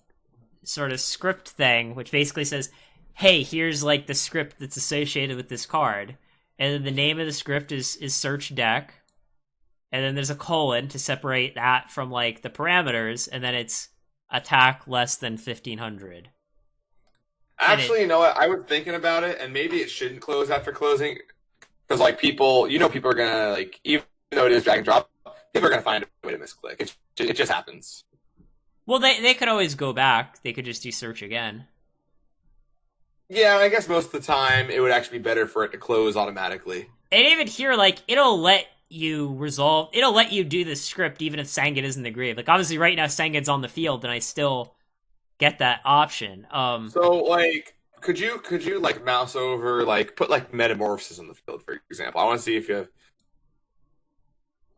sort of script thing, which basically says, hey, here's, like, the script that's associated with this card. And then the name of the script is search deck. And then there's a colon to separate that from, like, the parameters. And then it's attack less than 1,500. Actually, you know what? I was thinking about it, and maybe it shouldn't close after closing. Because, like, people are going to, like, even though it is drag and drop, people are going to find a way to misclick. It just happens. Well, they could always go back. They could just do search again. Yeah, I guess most of the time it would actually be better for it to close automatically. And even here, like, it'll let you do the script even if Sangan is in the grave. Like, obviously right now Sangan's on the field and I still get that option. So, like, could you like mouse over, like, put, like, Metamorphosis on the field, for example? I want to see if you have...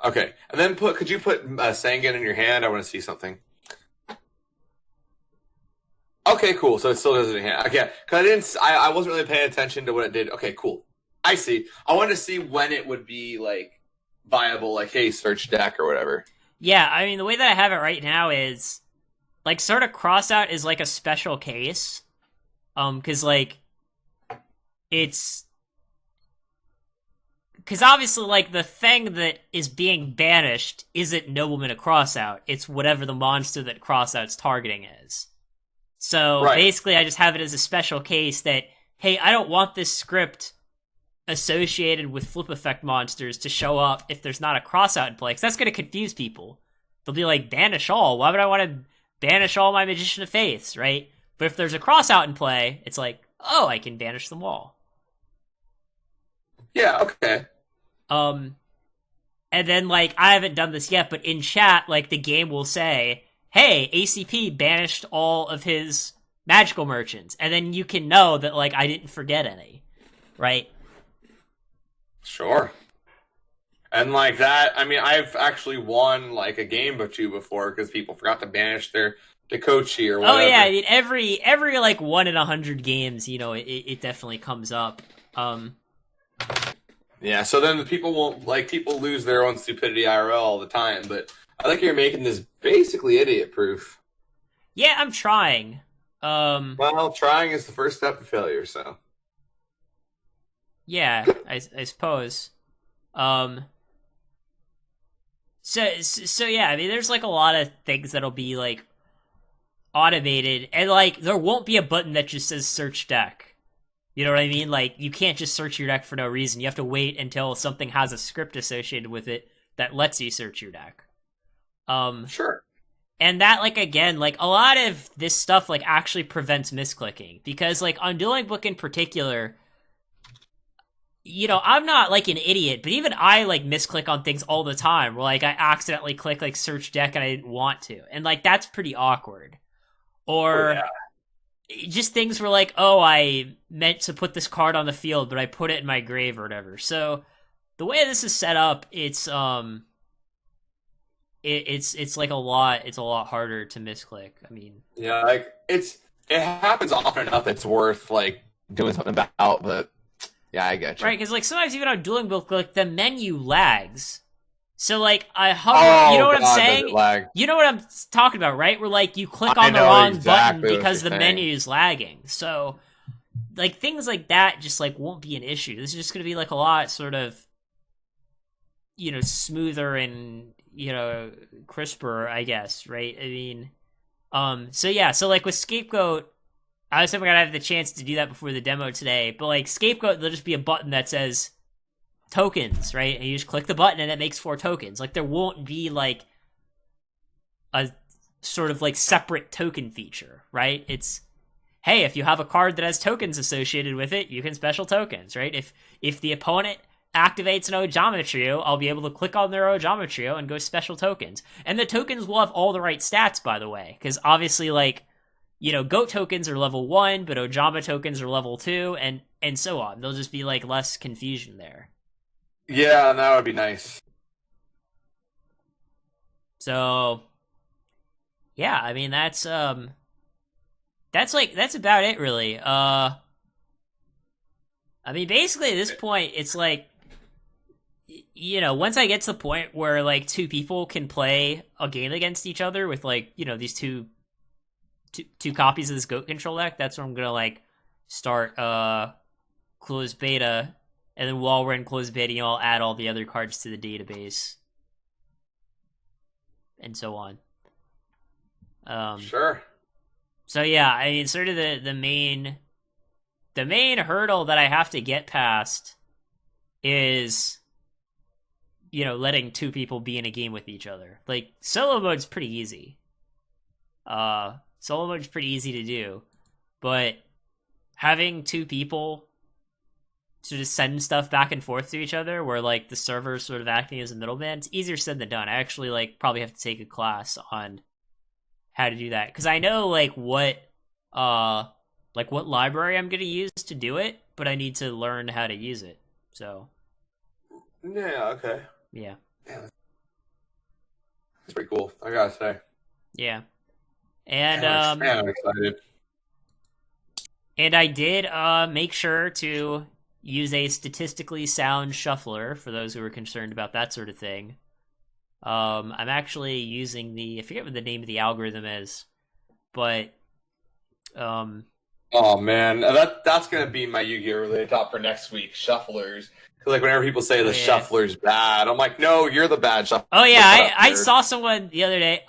Okay, and then could you put Sangan in your hand? I want to see something. Okay, cool. So it still does it in hand. Okay, because I wasn't really paying attention to what it did. Okay, cool. I see. I wanted to see when it would be, like, viable, like, hey, search deck or whatever. Yeah, I mean, the way that I have it right now is, like, sort of crossout is, like, a special case. Because, like, it's because obviously, like, the thing that is being banished isn't Nobleman of Crossout. It's whatever the monster that Crossout's targeting is. So Right. basically, I just have it as a special case that, hey, I don't want this script associated with flip effect monsters to show up if there's not a Crossout in play, because that's going to confuse people. They'll be like, banish all. Why would I want to banish all my Magician of Faiths, right? But if there's a Crossout in play, it's like, oh, I can banish them all. Yeah, okay. And then, like, I haven't done this yet, but in chat, like, the game will say, hey, ACP banished all of his magical merchants. And then you can know that, like, I didn't forget any, right? Sure. And like that, I mean, I've actually won like a game or two before because people forgot to banish their Dekochi or whatever. Oh yeah, I mean, every like 1 in 100 games, you know, it definitely comes up. Yeah, so then the people won't, like, people lose their own stupidity IRL all the time, but I think you're making this basically idiot-proof. Yeah, I'm trying. Well, trying is the first step to failure, so. Yeah, I suppose. So yeah, I mean, there's like a lot of things that'll be like automated, and like there won't be a button that just says search deck. You know what I mean? Like, you can't just search your deck for no reason. You have to wait until something has a script associated with it that lets you search your deck. Sure. And that, like, again, like, a lot of this stuff, like, actually prevents misclicking. Because, like, on Dueling Book in particular, you know, I'm not, like, an idiot, but even I, like, misclick on things all the time. Where, like, I accidentally click, like, search deck and I didn't want to. And, like, that's pretty awkward. Or... yeah. Just things where like, oh, I meant to put this card on the field, but I put it in my grave or whatever. So the way this is set up, it's like it's a lot harder to misclick. I mean, yeah, like it happens often enough. It's worth like doing something about. But yeah, I get you. Right? Because like sometimes even on Dueling Book, like the menu lags. So like I hover, you know what I'm saying? You know what I'm talking about, right? Where like you click on the wrong button because the menu is lagging. So like things like that just like won't be an issue. This is just going to be like a lot sort of, you know, smoother and, you know, crisper, I guess, right? I mean, so yeah, so like with Scapegoat, I was hoping I'd have the chance to do that before the demo today, but like Scapegoat, there'll just be a button that says tokens, right? And you just click the button and it makes 4 tokens. Like there won't be like a sort of like separate token feature, right? It's, hey, if you have a card that has tokens associated with it, you can special tokens, right? If the opponent activates an Ojama Trio, I'll be able to click on their Ojama Trio and go special tokens. And the tokens will have all the right stats, by the way, because obviously, like, you know, Goat tokens are level 1, but Ojama tokens are level 2, and so on. There'll just be like less confusion there. Yeah, that would be nice. So, yeah, I mean that's about it really. I mean basically at this point it's like, you know, once I get to the point where like 2 people can play a game against each other with like, you know, these two copies of this Goat control deck, that's when I'm gonna like start closed beta. And then while we're in closed beta, you know, I'll add all the other cards to the database. And so on. Sure. So yeah, I mean, sort of the main hurdle that I have to get past is, you know, letting 2 people be in a game with each other. Like, solo mode's pretty easy. Solo mode's pretty easy to do. But having 2 people to just send stuff back and forth to each other, where like the server's sort of acting as a middleman, it's easier said than done. I actually like probably have to take a class on how to do that, because I know like what library I'm gonna use to do it, but I need to learn how to use it. So yeah, okay, yeah, that's pretty cool, I gotta say. Yeah, and man, I'm excited. And I did make sure to use a statistically sound shuffler for those who are concerned about that sort of thing. I'm actually using I forget what the name of the algorithm is, but Oh man, that's gonna be my Yu-Gi-Oh related top for next week. Shufflers, because like whenever people say Oh the yeah. shuffler's bad, I'm like, no, you're the bad shuffler. Oh yeah, Shut up, I nerd. saw someone the other day.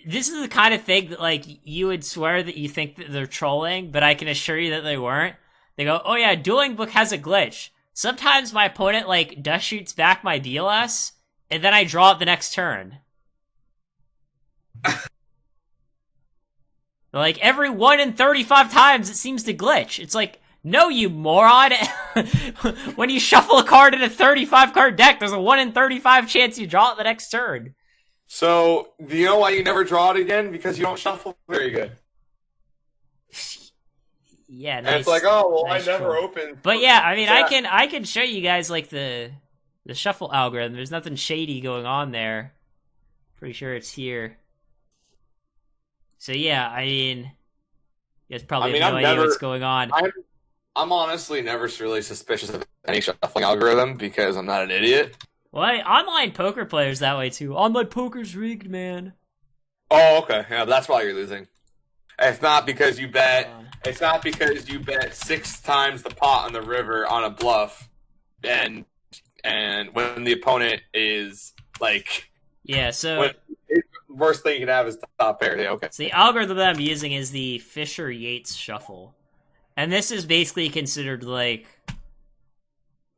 This is the kind of thing that like you would swear that you think that they're trolling, but I can assure you that they weren't. They go, "Oh yeah, Dueling Book has a glitch. Sometimes my opponent like dust shoots back my DLS, and then I draw it the next turn. Like every 1 in 35 times it seems to glitch. It's like, no, you moron. When you shuffle a card in a 35 card deck, there's a 1 in 35 chance you draw it the next turn. So, do you know why you never draw it again? Because you don't shuffle very good. Yeah, And nice, it's like, oh well, nice I never troll. opened. But yeah, I mean, Yeah. I can show you guys like the shuffle algorithm. There's nothing shady going on there. Pretty sure it's here. So yeah, I mean, you guys probably have no idea what's going on. I'm honestly never really suspicious of any shuffling algorithm because I'm not an idiot. Well, online poker players that way too. Online poker's rigged, man. Oh, okay. Yeah, that's why you're losing. It's not because you bet. Uh, It's not because you bet 6 times the pot on the river on a bluff, and when the opponent is like, Yeah, so when, worst thing you can have is top pair. Yeah, okay. so the algorithm that I'm using is the Fisher-Yates shuffle, and this is basically considered like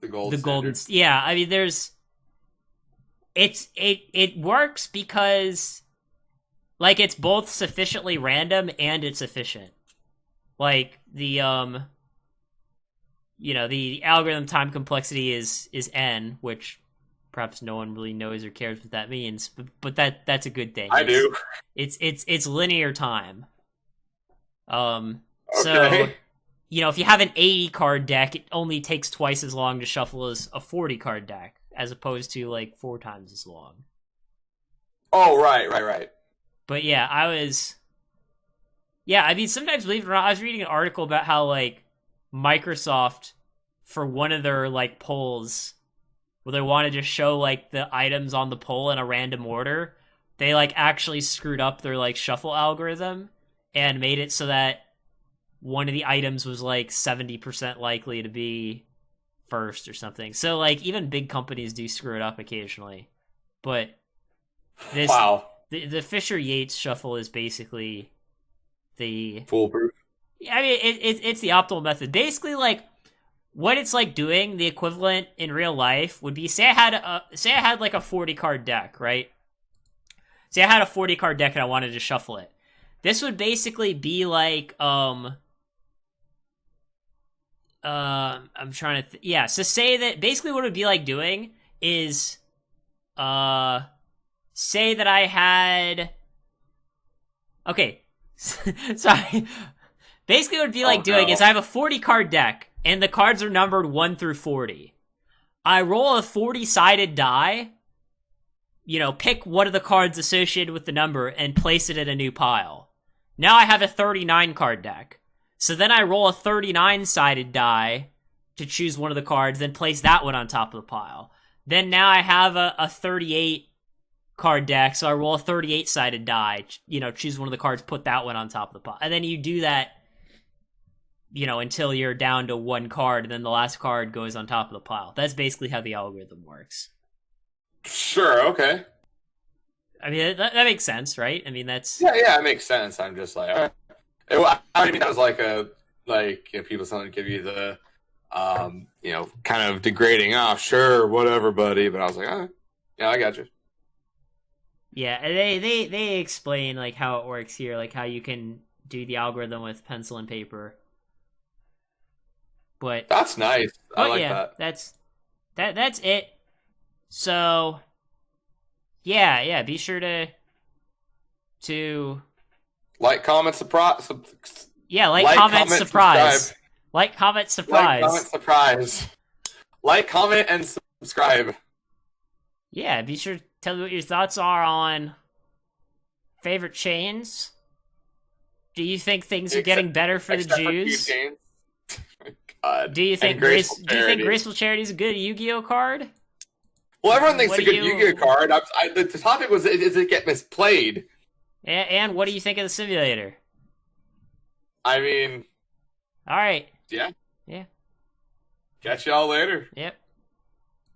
The gold. the golden. Standard. Yeah, I mean, it works because like it's both sufficiently random and it's efficient. Like the the algorithm time complexity is n, which perhaps no one really knows or cares what that means, but that's a good thing. I do. It's linear time. So Okay. if you have an 80 card deck, it only takes twice as long to shuffle as a 40 card deck, as opposed to like 4 times as long. Oh, right. But yeah, I mean, sometimes, believe it or not, I was reading an article about how, like, Microsoft, for one of their, like, polls, where they wanted to show, like, the items on the poll in a random order, they, like, actually screwed up their, like, shuffle algorithm and made it so that one of the items was, like, 70% likely to be first or something. So, like, even big companies do screw it up occasionally. But this... Wow. The Fisher-Yates shuffle is basically... Foolproof. I mean, it's the optimal method. Basically, like what it's like doing the equivalent in real life would be say I had like a 40 card deck, right? Say I had a 40 card deck and I wanted to shuffle it. This would basically be like I'm trying to yeah. So say that basically what it would be like doing is say that I had okay. Sorry. Basically, what it would be like doing is I have a 40 card deck, and the cards are numbered 1 through 40. I roll a 40-sided die, pick one of the cards associated with the number, and place it in a new pile. Now I have a 39 card deck. So then I roll a 39-sided die to choose one of the cards, then place that one on top of the pile. Then now I have a 38 card deck, so I roll a 38-sided die, choose one of the cards, put that one on top of the pile. And then you do that, until you're down to one card, and then the last card goes on top of the pile. That's basically how the algorithm works. Sure, okay. I mean, that makes sense, right? I mean, that's... Yeah, it makes sense. I'm just like... I mean, that was people something give you the, kind of degrading, sure, whatever, buddy. But I was like, yeah, I got you. Yeah, they explain like how it works here, like how you can do the algorithm with pencil and paper. But that's nice. I like that. That's it. So yeah, be sure to like, comment, surprise. Comment, surprise. Like, comment, surprise. Like, comment, surprise. Like, comment, and subscribe. Yeah, be sure to tell me what your thoughts are on favorite chains. Do you think things are getting better for the Jews? God. Do you think Graceful Charity is a good Yu-Gi-Oh card? Well, everyone thinks it's a good Yu-Gi-Oh card. The topic was, does it get misplayed? And what do you think of the simulator? I mean, All right. yeah. Yeah. Catch y'all later. Yep.